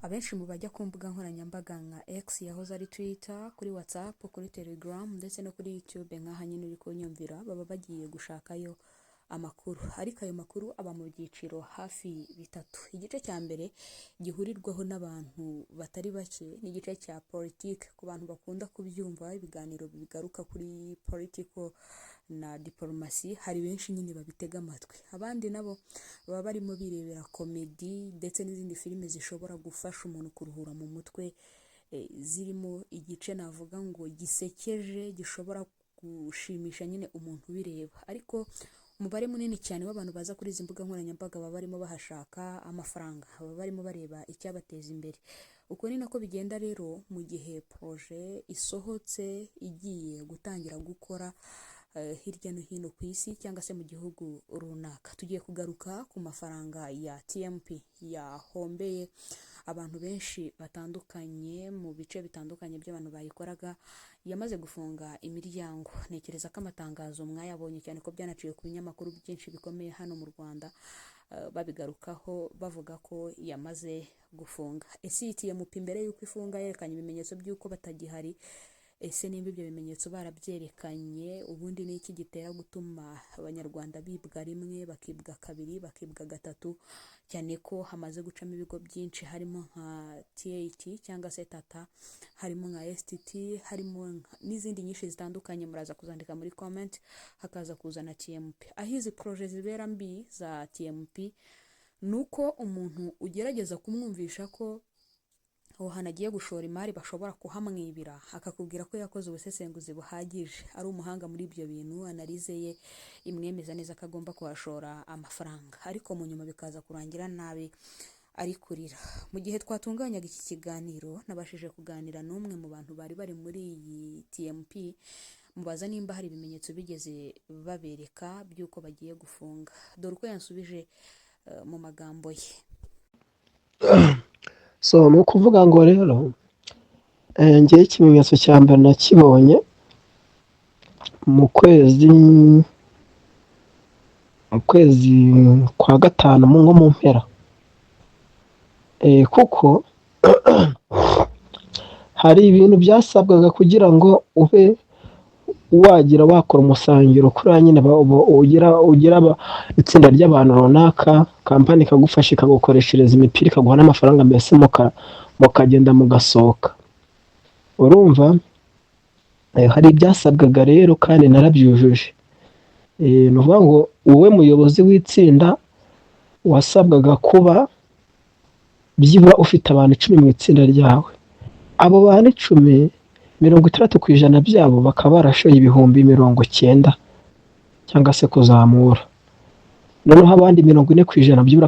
Abenshi mu bajya ku mbuga nkoranyambaga nka X yahoze ari Twitter, kuri WhatsApp, kuri Telegram ndetse no kuri YouTube nk'aha nyine uri kunyumvira baba bagiye gushakayo amakuru, ariko ayo makuru aba mu byiciro hafi bitatu. Igice cya mbere gihurirwaho n'abantu batari bake n'igice cya politike, ku bantu bakunda kubyumva ibiganiro bigaruka kuri political na diplomasi, hari benshi nyine babitega amatwi. Abandi nabo baba barimo birebera komedi ndetse n'izindi filime zishobora gufasha umuntu kuruhura mu mutwe, zirimo igice navuga ngo gisekeje gishobora gushimisha nyine umuntu ubireba. Ariko umubare munini cyane w'abantu baza kuri izi mbuga nkoranyambaga baba barimo bahashaka amafaranga, baba barimo bareba icyabateza imbere. Uko ni nako bigenda rero mu gihe proje isohotse igiye gutangira gukora hirya no hino ku isi cyangwa se mu gihugu runaka. Tugiye kugaruka ku mafaranga ya TMP yahombeye abantu benshi batandukanye mu bice bitandukanye by'abantu bayikoraga, yamaze gufunga imiryango. Ntekereza ko amatangazo mwayabonye cyane ko byanaciye ku binyamakuru byinshi bikomeye hano mu Rwanda, babigarukaho bavuga ko yamaze gufunga. Ese iyi TMP mbere y'uko ifunga yerekanye ibimenyetso by'uko batagihari. Ese nimba ibyo bimenyetso barabyerekanye, ubundi ni iki gitera gutuma abanyarwanda bibwa rimwe, bakibwa kabiri, bakibwa gatatu, cyane ko hamaze gucamo ibigo byinshi harimo nka TAT cyangwa se Tata, harimo nka STT, harimo n'izindi nyinshi zitandukanye, muraza kuzandika muri comment, hakaza kuzana TMP. Aho izi proje zibera mbi za TMP nuko umuntu ugerageza kumwumvisha ko aho hantu agiye gushora imari bashobora kuhamwibira, akakubwira ko yakoze ubusesenguzi buhagije, ari umuhanga muri ibyo bintu, analize ye imwemeza neza ko agomba kuhashora amafaranga, ariko mu nyuma bikaza kurangira nabi ari kurira. Mu gihe twatunganyaga iki kiganiro nabashije kuganira n'umwe mu bantu bari bari muri iyi TMP, mubaza nimba hari ibimenyetso bigeze babereka by'uko bagiye gufunga. Dore uko yansubije mu magambo ye. So ni ukuvuga ngo rero ngewe ikimenyetso cya mbere nakibonye mu kwezi kwa gatanu nko mu mpera, kuko hari ibintu byasabwaga kugira ngo ube wakora umusangiro kuri nyine ugira itsinda ry'abantu runaka, kampani ikagufasha ikagukoreshereza imipira ikaguha n'amafaranga, mbese mukagenda mugasohoka. Urumva hari ibyasabwaga rero kandi narabyujuje. Ni ukuvuga ngo wowe muyobozi w'itsinda wasabwaga kuba byibura ufite abantu 10 mu itsinda ryawe. Abo bantu 10, 60% byabo bakaba barashoye ibihumbi 90 cyangwa se kuzamura. Noneho abandi 40% byibura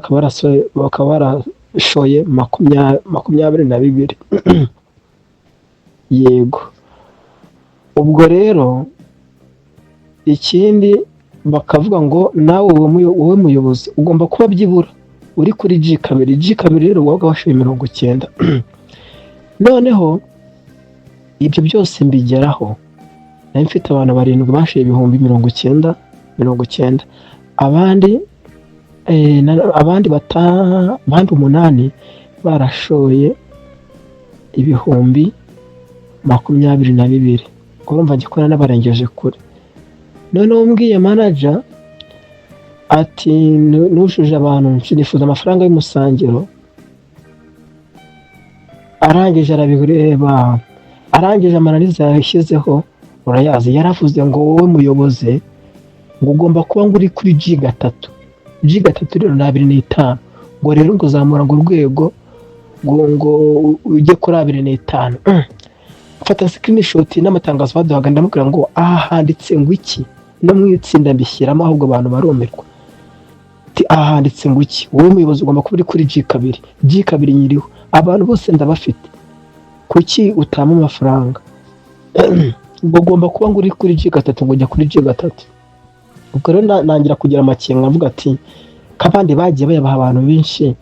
bakaba barashoye 22. Yego. Ubwo rero ikindi bakavuga ngo nawe wowe muyobozi ugomba kuba byibura uri kuri G2 rero wabaga washoye 90. Noneho ibyo byose mbigeraho nari mfite abantu 7 bashoye ibihumbi 90. Abandi 8 barashoye ibihumbi 22. Urumva ngikora n'abarengeje kure. Noneho mbwiye manager ati nushuje abantu nifuza amafaranga y'umusangiro, arangije arabireba, arangije amananiza yashyizeho urayazi, yaravuze ngo wowe muyobozi ngo ugomba kuba ngo uri kuri G3 rero na 25, ngo rero ngo zamura ngo urwego ngo ujye kuri 25. Mfata screenshot n'amatangazo baduhaga, ndamubwira ngo aha handitse ngo iki, no mu itsinda mbishyiramo ahubwo abantu barumirwa. Aha handitse ngo iki, wowe muyobozi ugomba kuba uri kuri G2 nyiriho, abantu bose ndabafite, kuki utama amafaranga? Ngo ugomba kuba ngo uri kuri G3 ngo ujya kuri G3. Ubwo rero nangira kugira amakenga mvuga ati kabandi bagiye bayabaha abantu benshi,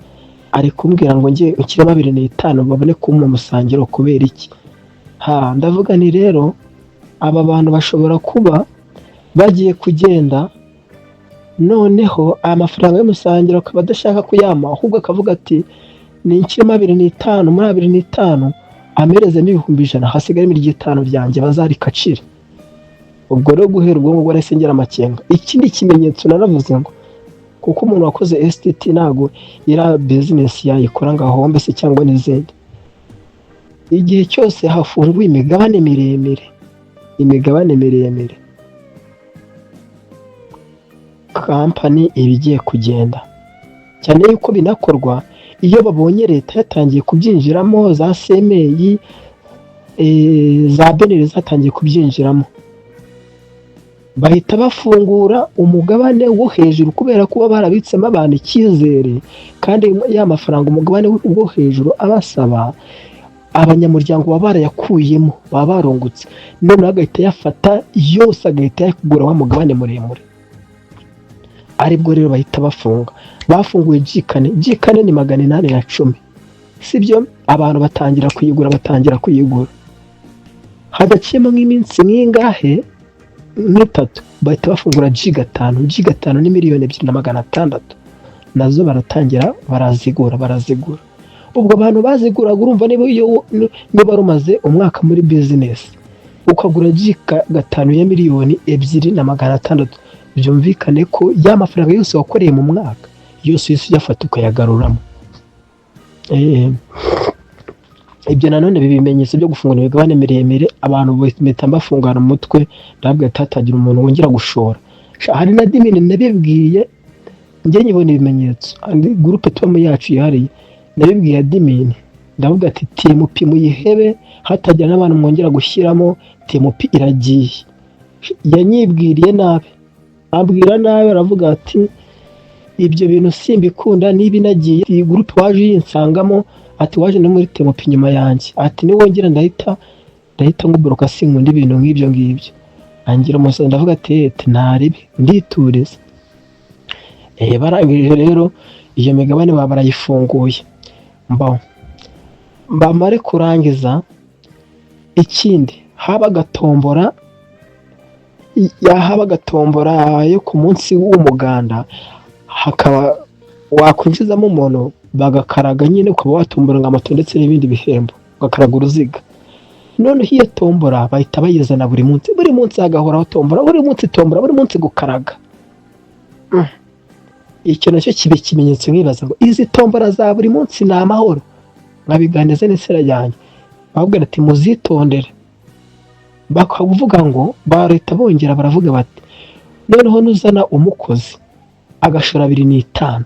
ari kumbwira ngo ngiye ukire 25 babone kumpa umusangiro kubera iki? Ndavuga ni rero aba bantu bashobora kuba bagiye kugenda, noneho aya mafaranga y'umusangiro akaba adashaka kuyama, ahubwo akavuga ati ni inciyemo 25 muri 25 amereze n'ibihumbi 100 hasigara imirya 5 ryanjye bazarikacire. Ubwo rero guhera ubwo ngubwo nahise ngira amakenga. Ikindi kimenyetso naravuze ngo kuko umuntu wakoze STT ntago ira business yayikora ngo ahombe se cyangwa n'izindi. Igihe cyose hafunguye imigabane miremire kampani ibigiye kugenda, cyane yuko binakorwa iyo babonye leta yatangiye kubyinjiramo, za CMI za beneri zatangiye kubyinjiramo, bahita bafungura umugabane wo hejuru kubera kuba barabitsemo abantu icyizere, kandi ya mafaranga umugabane wo hejuru abasaba abanyamuryango baba barayakuyemo, baba barungutse, none agahita yafata yose agahita yakugura wa mugabane muremure. Aribwo rero bahita bafunga. Bafunguye G4 ni 810, sibyo? Abantu batangira kuyigura hadaciyemo nk'iminsi n'ingahe nk'itatu bahita bafungura G5 ni 2,600,000 nazo baratangira barazigura. Ubwo abantu baziguraga urumva niba rumaze umwaka muri business ukagura G5 ya 2,600,000 byumvikane ko ya mafaranga yose wakoreye mu mwaka yose yafata ukayagaruramo. Ibyo nanone bibimenyetso byo gufungura imigabane miremire abantu bahita bafungana umutwe, ndabwo atatagira umuntu wongera gushora. Hari na dimini nabibwiye njye nyibona ibimenyetso, andi groupe tubamo yacu yahariye nabibwiye admin, ndavuga ati TMP muyihebe hatagira n'abantu mwongera gushyiramo, TMP iragiye. Yanyibwiriye nabi, ambwira nabi, aravuga ati ibyo bintu simbikunda, niba nagiye iyi groupe waje yinsangamo, ati waje no muri TMP nyuma yanjye, ati ni wongera ndahita nguboroka sinkunda ibintu nk'ibyo. Angira umusore, ndavuga ati ntaribi ndituriza. Barangije rero iyo migabane baba barayifunguye. Mbamare kurangiza, ikindi haba gatombora yo ku munsi w'umuganda, hakaba wakwinjizamo umuntu bagakaraga nyine ukaba watombora amato ndetse n'ibindi bihembo, ugakaraga uruziga. None iyo tombora bahita bayizana buri munsi hagahoraho tombora, buri munsi gukaraga. Icyo nacyo kibe ikimenyetso nkibaza ngo izi tombora za buri munsi ni amahoro. Nkabiganiza n'isera yanjye, babwira ati muzitondere. Bakavuga ngo leta bongera baravuga bati noneho nuzana umukozi agashora 2,500,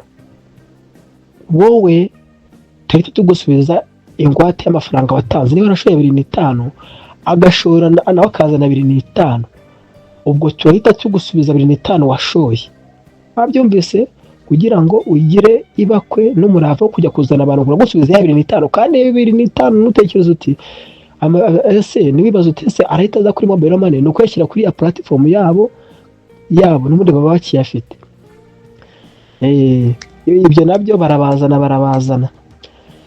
wowe tuhita tugusubiza ingwate y'amafaranga watanze. Niba arashoye 2,500 agashora nawe akazana 2,500, ubwo tuhita tugusubiza 2,500 washoye. Babyumvise kugira ngo ugire ibakwe n'umurava wo kujya kuzana abantu gusubiza ya 2,500, kandi 2,500 nutekereza uti ese nibibazo utese arahita aza kuri mobile money no kweshyira kuri ya platform yabo n'ubundi baba bakiyafite. Ibyo nabyo barabazana,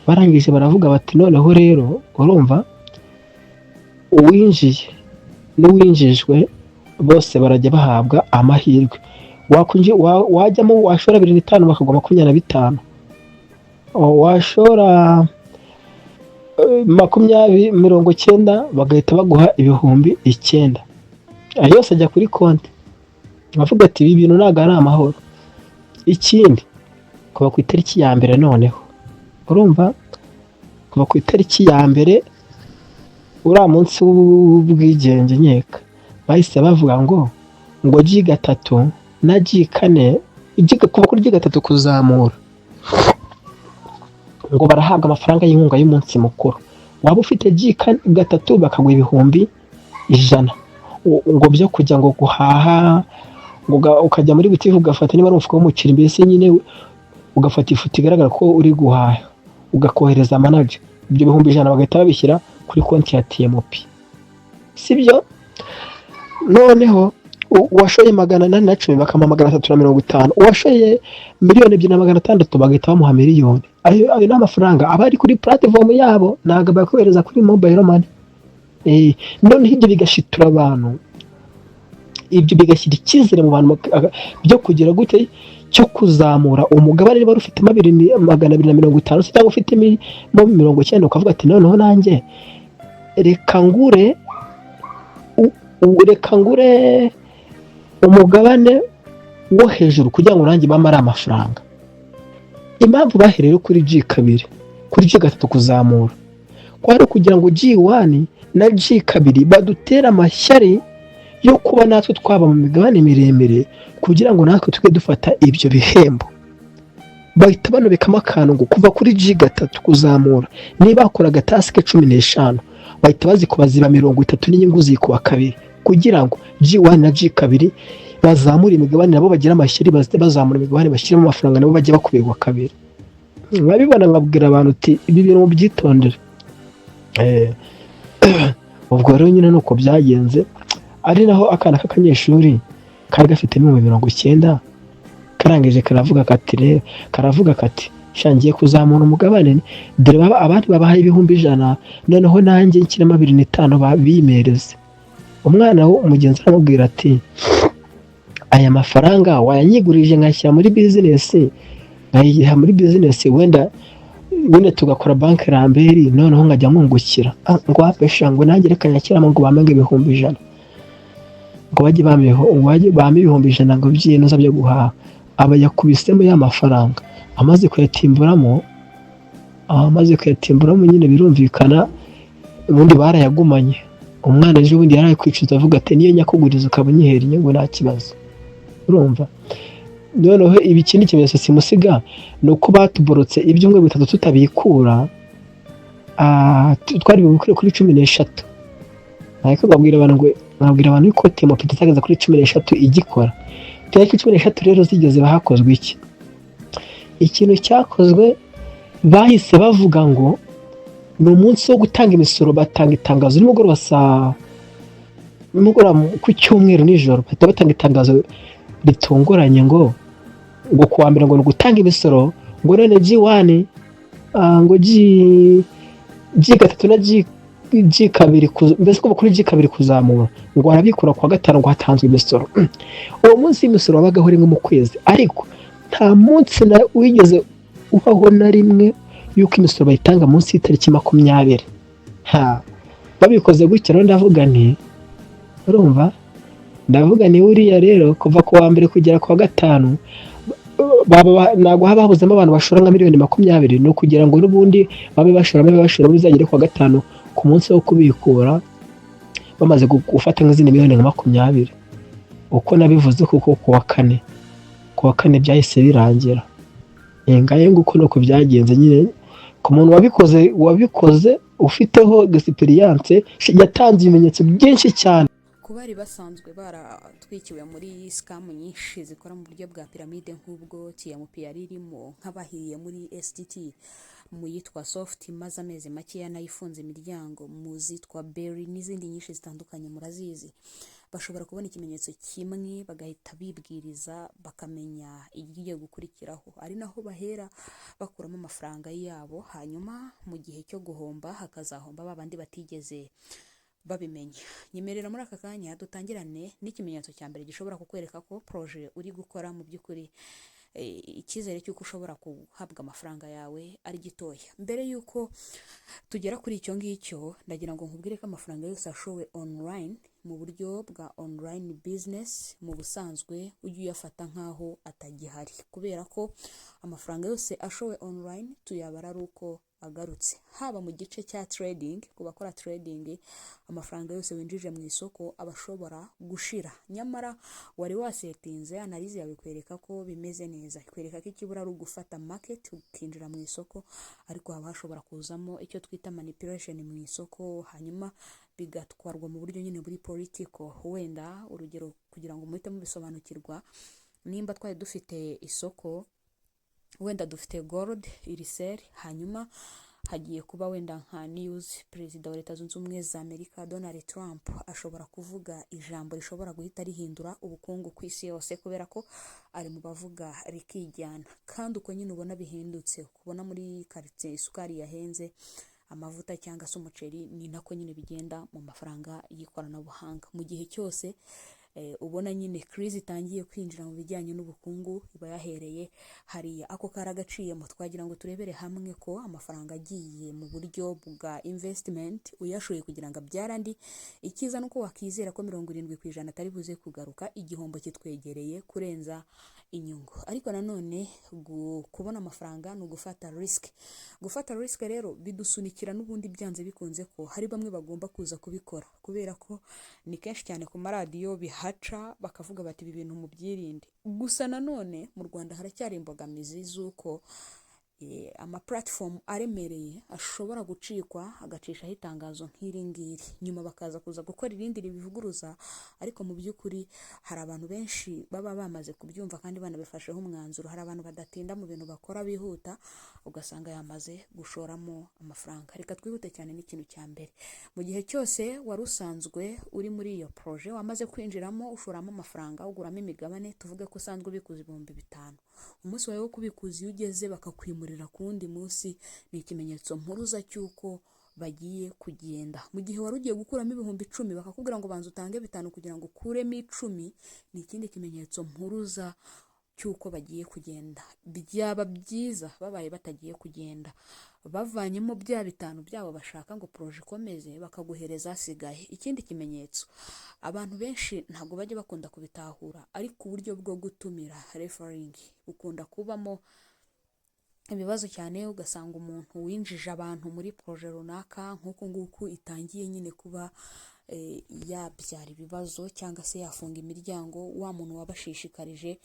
barangije baravuga bati noneho rero urumva uwinjiye n'uwinjijwe bose barajya bahabwa amahirwe. Wajyamo washora 2,500 bakagwa 25, washora 90 bagahita baguha ibihumbi 9. Yose ajya kuri konti. Bavuga ati ibi bintu ntago ari amahoro. Ikindi kuva ku itariki ya mbere, noneho urumva kuva ku itariki ya mbere uriya munsi w'ubwigenge nkeka, bahise bavuga ngo G3 na G4 kuva kuri G3 kuzamura ngo barahabwa amafaranga y'inkunga y'umunsi mukuru. Waba ufite G3 bakaguha ibihumbi 100 ngo byo kujya ngo guhaha, ngo ukajya muri butike ugafata niba ari umufuka w'umuceri mbese nyine ugafata ifoto igaragara ko uri guhaha ugakohereza manager, ibyo bihumbi 100 bagahita babishyira kuri konti ya TMP, sibyo? Noneho uwashoye 810 bakama 350, uwashoye 2,600,000 bagahita bamuha miliyoni. Ayo ni amafaranga aba ari kuri platform yabo, ntago bakohereza kuri mobile money. None ibyo bigashitura abantu, ibyo bigashyira icyizere mu bantu byo kugira gute cyo kuzamura umugabane niba ufitemo 250 se cyangwa ufitemo 90 ukavuga ati noneho nanjye reka ngure reka ngure umugabane wo hejuru kugira ngo nanjye bamare amafaranga. Impamvu bahereye kuri G2 kuri G3 kuzamura kwari kugira ngo G1 na G2 badutera amashyari yo kuba natwe twaba mu migabane miremire kugira ngo natwe tujye dufata ibyo bihembo. Bahita banobekamo akantu ngo kuva kuri G3 kuzamura niba bakoraga task 15 bahita bazikubaziba 30 n'inyungu zikuba kabiri kugira ngo G1 na G2 bazamura imigabane nabo bagira amashyari bazamura imigabane bashyiramo amafaranga nabo bajye bakubirwa kabiri. Babibona nkabwira abantu uti ibi bintu mubyitondere. Ubwo rero nyine nuko byagenze ari naho akana k'akanyeshuri kari gafite 90 karangije karavuga kati shangiye kuzamura umugabane dore abandi babahaye 100,000 noneho nanjye nkiramo 250 babimereze. Umwana wo umugenzi aramubwira ati aya mafaranga wayanyigurije nkashyira muri business ngayiha muri business wenda tugakora banki Ramberi noneho nkajya nkungukira ngo apesha ngo nanjye reka nyakiramo ngo bamenge 100,000 ngo bajye bame 100,000 ngo byinoza byo guhaha aba yakubisemo ya mafaranga amaze kuyatimburamo nyine birumvikana ubundi barayagumanye. Umwana ejo bundi yaraye kwicuza avuga ati niyo nyakuguriza ukaba unyihera inyungu nta kibazo. Urumva noneho ibi kindi kimenyetso simusiga ni uko batuborotse ibyumwe 3 tutabikura twari bukure kuri 13 ariko babwira abantu ko temo pitageza kuri 13 igikora tariki 13 rero zigeze bahakozwe iki ikintu cyakozwe bahise bavuga ngo ni umunsi wo gutanga imisoro. Batanga itangazo nimugoroba ku cyumweru nijoro bahita batanga itangazo ritunguranye ngo kuwa mbere ngo gutanga imisoro ngo none G1 ngo G3 na G2 mbese ko kuri G2 kuzamura ngo arabikura kwa gatanu ngo hatanzwe imisoro. Uwo munsi imisoro wabagaho rimwe mu kwezi ariko nta munsi na wigeze ubaho na rimwe yuko imisoro bayitanga munsi y'itariki 20. Babikoze gutya rero ndavuga ni uriya rero kuva ku wa mbere kugera ku wa gatanu ntabwo haba habuzemo abantu bashora nka 20,000 no kugira ngo n'ubundi babe bashora bizagere ku wa gatanu ku munsi wo kubikura bamaze gufata nk'izindi 20,000. Uko nabivuze kuko ku wa kane byahise birangira. Ngaye nguko nuko byagenze nyine ku muntu wabikoze ufiteho experience yatanze ibimenyetso byinshi cyane. Ku bari basanzwe baratwikiwe muri scam nyinshi zikora mu buryo bwa piramide nk'ubwo TMP yari irimo nk'abahiriye muri STT mu yitwa Soft maze amezi make yanayifunze imiryango mu zitwa Berry n'izindi nyinshi zitandukanye murazizi. Bashobora kubona ikimenyetso kimwe bagahita bibwiriza bakamenya igiye gukurikiraho ari naho bahera bakuramo amafaranga yabo hanyuma mu gihe cyo guhomba hakazahomba babandi batigeze babimenya. Nyemerera muri aka kanya dutangirane n'ikimenyetso cya mbere gishobora kukwereka ko projet uri gukora mu by'ukuri icyizere cy'uko ushobora guhabwa amafaranga yawe ari gitoya. Mbere y'uko tugera kuri icyo ngicyo ndagira ngo nkubwire ko amafaranga yose ashowe online mu buryo bwa online business mu busanzwe ujye uyafata nkaho atagihari kubera ko amafaranga yose ashowe online tuyabara ari uko agarutse haba mu gice cya trading ku bakora trading amafaranga yose winjije mu isoko abashobora gushira nyamara wari wasetinze analize yawe kwereka ko bimeze neza kwereka ko ikibura ari ugufata market ukinjira mu isoko ariko haba hashobora kuzamo icyo twita manipulation mu isoko hanyuma bigatwarwa mu buryo nyine buri political. Wenda urugero kugira ngo muhite mubisobanukirwa nimba twari dufite isoko wenda dufite gold iriseri hanyuma hagiye kuba wenda nka news perezida wa Leta Zunze Ubumwe za Amerika Donald Trump ashobora kuvuga ijambo rishobora guhita rihindura ubukungu ku isi yose kubera ko ari mu bavuga rikijyana kandi uko nyine ubona bihindutse kubona muri quartier isukari yahenze amavuta cyangwa se umuceri ni nako nyine bigenda mu mafaranga y'ikoranabuhanga mu gihe cyose ubona nyine crise itangiye kwinjira mu bijyanye n'ubukungu iba yahereye hariya. Ako karagaciyemo twagira ngo turebere hamwe ko amafaranga agiye mu buryo bwa investment uyashoye kugira ngo abyara andi, ikiza nuko wakizera ko 70% atari buze kugaruka, igihombo kitwegereye kurenza inyungu. Ariko nanone kubona amafaranga ni ugufata risk. Gufata risk rero bidusunikira n'ubundi byanze bikunze ko hari bamwe bagomba kuza kubikora, kubera ko ni kenshi cyane ku maradiyo bihaca bakavuga bati ibi bintu mubyirinde. Gusa nanone mu Rwanda haracyari imbogamizi z'uko ama platform aremereye ashobora gucikwa agacishaho itangazo nk'iri ngiri, nyuma bakaza kuza gukora irindi ribivuguruza, ariko mu by'ukuri hari abantu benshi baba bamaze kubyumva kandi banabifasheho umwanzuro. Hari abantu badatinda mu bintu bakora bihuta, ugasanga yamaze gushoramo amafaranga. Reka twihute cyane n'ikintu cya mbere. Mu gihe cyose wari usanzwe uri muri iyo projet, wamaze kwinjiramo ushoramo amafaranga, uguramo imigabane, tuvuge ko usanzwe ubikuza 5,000, umunsi wawe wo kubikuza iyo ugeze bakakwimurira ku wundi munsi, ni ikimenyetso mpuruza cy'uko bagiye kugenda. Mu gihe wari ugiye gukuramo 10,000 bakakubwira ngo banza utange 5 kugira ngo ukuremo 10, ni ikindi kimenyetso mpuruza cy'uko bagiye kugenda. Byaba byiza babaye batagiye kugenda, bavanyemo bya 5 byabo bashaka ngo projet ikomeze, bakaguhereza asigaye. Ikindi kimenyetso, abantu benshi ntabwo bajya bakunda kubitahura, ariko uburyo bwo gutumira referring ukunda kubamo ibibazo cyane. Ugasanga umuntu winjije abantu muri projet runaka nk'uko nguku itangiye nyine kuba yabyara ibibazo cyangwa se yafunga imiryango, wa muntu wabashishikarije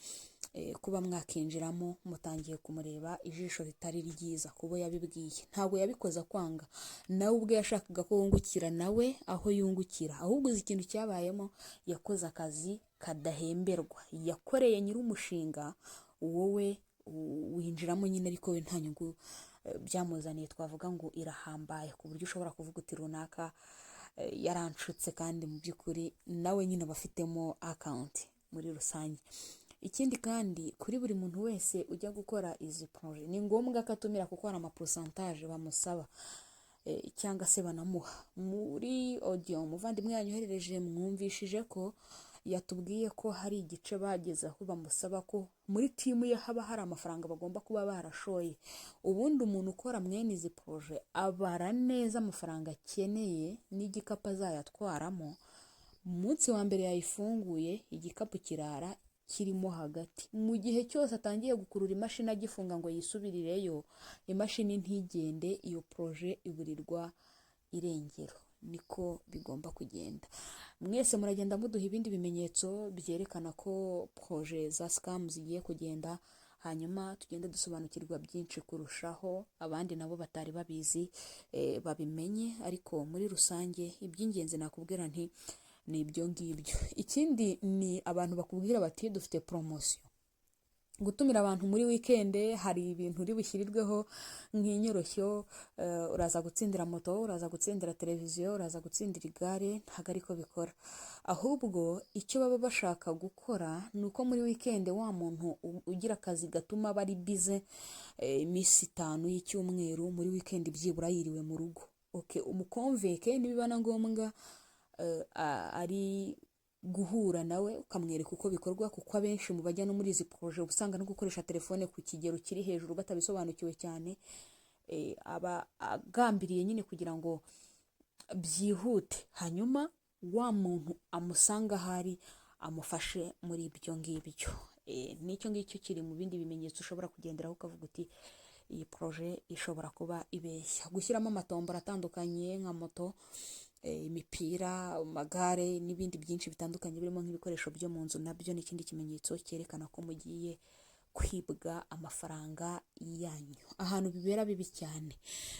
kuba mwakinjiramo mutangiye kumureba ijisho ritari ryiza kubo yabibwiye. Ntabwo yabikoza kwanga, nawe ubwe yashakaga ko wungukira nawe aho yungukira, ahubwo uzi ikintu cyabayemo, yakoze akazi kadahemberwa, yakoreye nyir'umushinga, wowe winjiramo nyine ariko we nta nyungu byamuzaniye. Twavuga ngo irahambaye ku buryo ushobora kuvuga uti runaka yaranshutse, kandi mu by'ukuri nawe nyine bafitemo account muri rusange. Ikindi kandi kuri buri muntu wese ujya gukora izi projet ni ngombwa ko atumira, kuko hari ama pourcentage bamusaba cyangwa se banamuha. Muri audio umuvandimwe yanyoherereje mwumvishije ko yatubwiye ko hari igice bageze aho bamusaba ko muri timu ye haba hari amafaranga bagomba kuba barashoye. Ubundi umuntu ukora mwene izi projet abara neza amafaranga akeneye n'igikapu azayatwaramo. Umunsi wa mbere yayifunguye igikapu kirara kirimo hagati. Mu gihe cyose atangiye gukurura imashini agifunga ngo yisubirireyo, imashini ntigende, iyo projet iburirwa irengero. Niko bigomba kugenda. Mwese muragenda muduha ibindi bimenyetso byerekana ko projet za scam zigiye kugenda, hanyuma tugende dusobanukirwa byinshi kurushaho, abandi nabo batari babizi babimenye. Ariko muri rusange iby'ingenzi nakubwira nti ni ibyo ngibyo. Ikindi ni abantu bakubwira bati dufite promotion, gutumira abantu muri weekend, hari ibintu uri bushyirirweho nk'inyoroshyo, uraza gutsindira moto, uraza gutsindira televiziyo, uraza gutsindira igare. Ntabwo ariko bikora, ahubwo icyo baba bashaka gukora ni uko muri weekend wa muntu ugira akazi gatuma bari bize iminsi 5 y'icyumweru, muri weekend byibura yiriwe mu rugo. Okay, umukonveke nibiba na ngombwa ari guhura nawe ukamwereka uko bikorwa, kuko abenshi mu bajya no muri izi projet usanga no gukoresha telefone ku kigero kiri hejuru batabisobanukiwe cyane, aba agambiriye nyine kugira ngo byihute, hanyuma wa muntu amusanga hari amufashe muri ibyo ngibyo. Nicyo ngicyo kiri mu bindi bimenyetso ushobora kugenderaho ukavuga uti iyi projet ishobora kuba ibeshya. Gushyiramo amatombora atandukanye nka moto, imipira, amagare n'ibindi byinshi bitandukanye birimo nk'ibikoresho byo mu nzu, nabyo ni ikindi kimenyetso cyerekana ko mugiye kwibwa amafaranga yanyu. Ahantu bibera bibi cyane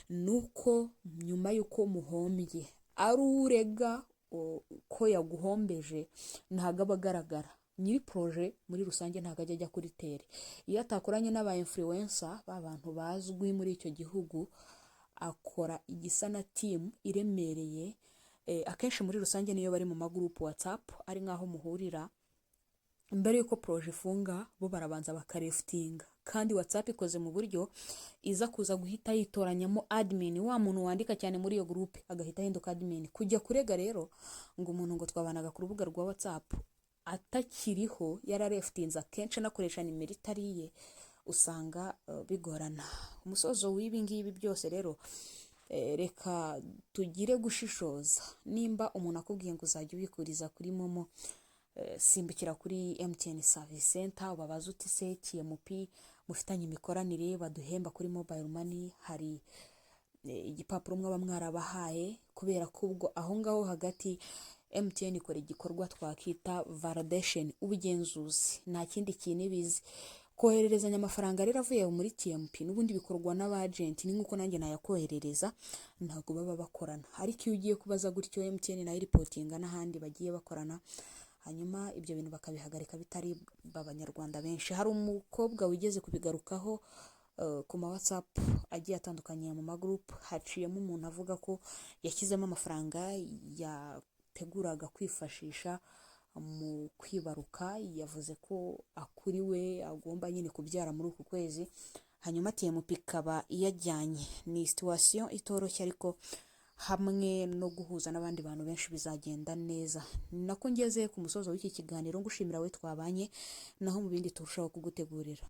nuko nyuma y'uko muhombye ari urega ko yaguhombeje ntago aba agaragara. Nyiri projet muri rusange ntago ajya kuri tere. Iyo atakoranye n'aba influencer, b'abantu bazwi muri icyo gihugu, akora igisa na team iremereye. Akenshi muri rusange niyo bari mu magroup WhatsApp ari nkaho muhurira, mbere yuko projet ifunga bo barabanza bakareftinga, kandi WhatsApp ikoze mu buryo iza kuza guhita yitoranyamo admin, wa muntu wandika cyane muri iyo group agahita hinduka admin. Kujya kurega rero ngo umuntu ngo twabanaga ku rubuga rwa WhatsApp atakiriho yararefutinze akenshi anakoresha nimero itariye, usanga bigorana. Umusozo w'ibi ngibi byose rero, reka tugire gushishoza. Nimba umuntu akubwiye ngo uzajya ubikuriza kuri momo, simbukira kuri MTN Service Center ubabaze uti se TMP mufitanye imikoranire baduhemba kuri mobile money, hari igipapuro mwaba mwarabahaye, kubera ko ubwo aho ngaho hagati MTN ikora igikorwa twakita validation, ubugenzuzi, nta kindi kintu ibizi. Kohererezanya amafaranga rero avuye muri TMP n'ubundi bikorwa n'abagenti, ni nkuko nanjye nayakoherereza, ntabwo baba bakorana. Ariko iyo ugiye kubaza gutyo MTN nayo reportinga n'ahandi bagiye bakorana, hanyuma ibyo bintu bakabihagarika bitari abanyarwanda benshi. Hari umukobwa wigeze kubigarukaho ku ma WhatsApp agiye atandukanye mu magroup, haciyemo umuntu avuga ko yashyizemo amafaranga yateguraga kwifashisha mu kwibaruka, yavuze ko akuriwe agomba nyine kubyara muri uku kwezi, hanyuma TMP ikaba iyajyanye. Ni situation itoroshye, ariko hamwe no guhuza n'abandi bantu benshi bizagenda neza. Nako ngeze ku musozo w'iki kiganiro, ngushimira we twabanye, naho mu bindi turushaho kugutegurira.